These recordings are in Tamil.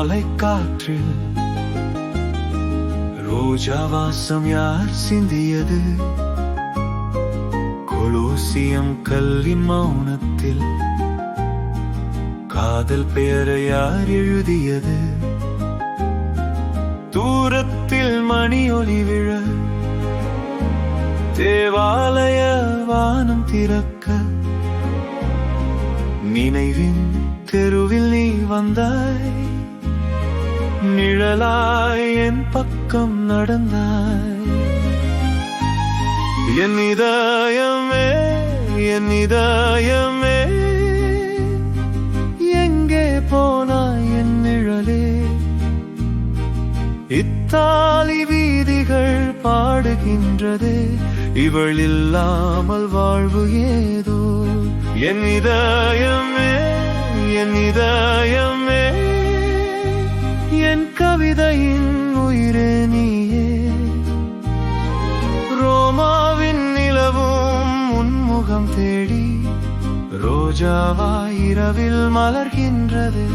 மாலை காற்றில் ரோஜா வாசம் யார் சிந்தியது? கொலோசியம் கல்லின் மௌனத்தில் காதல் பெயரை யார் எழுதியது? தூரத்தில் மணி ஒலி விழ தேவாலய வானம் திறக்க நினைவின் தெருவில் நீ வந்தாய், நிழலாய் என் பக்கம் நடந்தாய். என் இதயமே, என் இதயமே, எங்கே போனாய் என் நிழலே? இத்தாலி வீதிகள் பாடுகின்றதே, இவள் இல்லாமல் வாழ்வு ஏதோ. என் இதயமே, என் இதயமே, என் கவிதையின் உயிரே நீயே. ரோமாவின் நிலவும் உன்முகம் தேடி ரோஜாவாய் இரவில் மலர்கின்றது.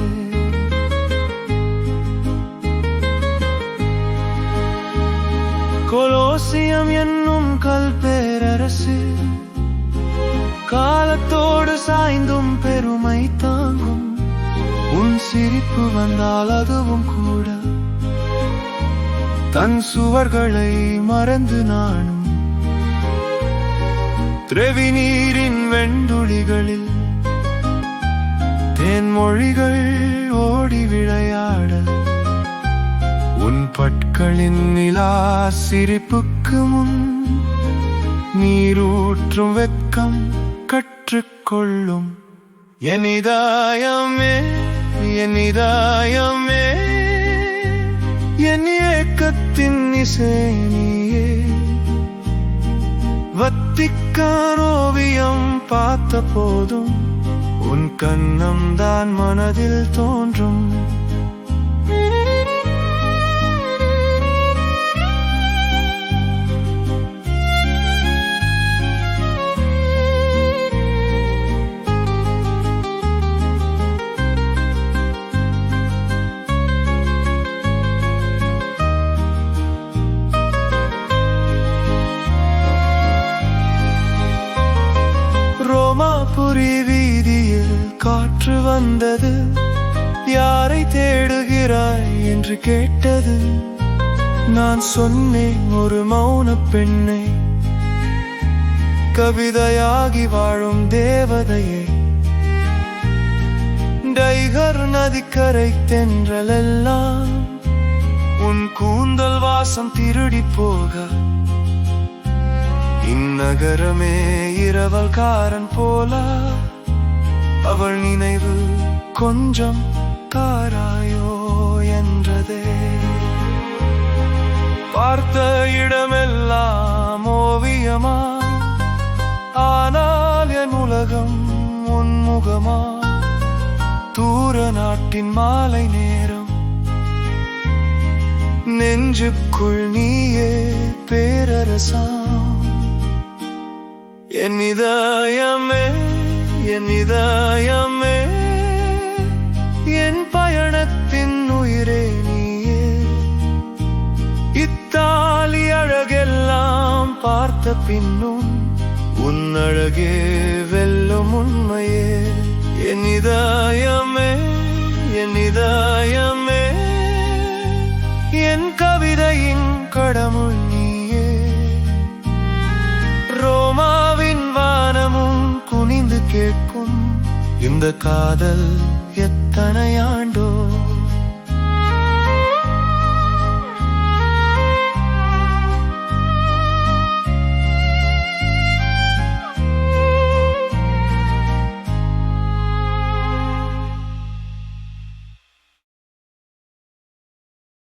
கொலோசியம் என்னும் கல் பேரரசு காலத்தோடு சாய்ந்தும் பெருமை தாங்கும். உன் சிரிப்பு வந்தால் அதுவும் கூட தன் சுவர்களை மறந்து நானும் திரவி நீரின் வெண்டுளிகளில் தேன்மொழிகள் ஓடி விளையாட உன் பற்களின் நிலா சிரிப்புக்கு முன் நீரூற்றும் வெட்கம் கற்றுக்கொள்ளும். என் இதயமே, என் இதயமே, என் ஏக்கத்தின் இசை நீயே. வத்திக்கான் ஓவியம் பார்த்த போதும் உன் கண்ணம் தான் மனதில் தோன்றும். ரோமாபுரி வீதியில் காற்று வந்தது, யாரை தேடுகிறாய் என்று கேட்டது. நான் சொன்னேன் ஒரு மௌன பெண்ணை, கவிதையாகி வாழும் தேவதையை. டைகர் நதிக்கரை தென்றலெல்லாம் உன் கூந்தல் வாசம் திருடி போக இந்நகரமே இரவல்காரன் போல அவள் நினைவு கொஞ்சம் தாராயோ என்றதே. பார்த்த இடமெல்லாம் ஓவியமா, ஆனால் என் உலகம் உன்முகமா. தூர நாட்டின் மாலை நேரம் நெஞ்சுக்குள் நீயே பேரரசாம். என் இதயமே, என் இதயமே, என் பயணத்தின் உயிரே நீயே. இத்தாலி அழகெல்லாம் பார்த்த பின்னும் உன் அழகே வெல்லும் உண்மையே. என் இதயமே, என் இதயமே, என் கவிதையின் கடவுள் நீயே. ரோமாவின் வானமும் குனிந்து கேட்கும் இந்த காதல் எத்தனை ஆண்டோ.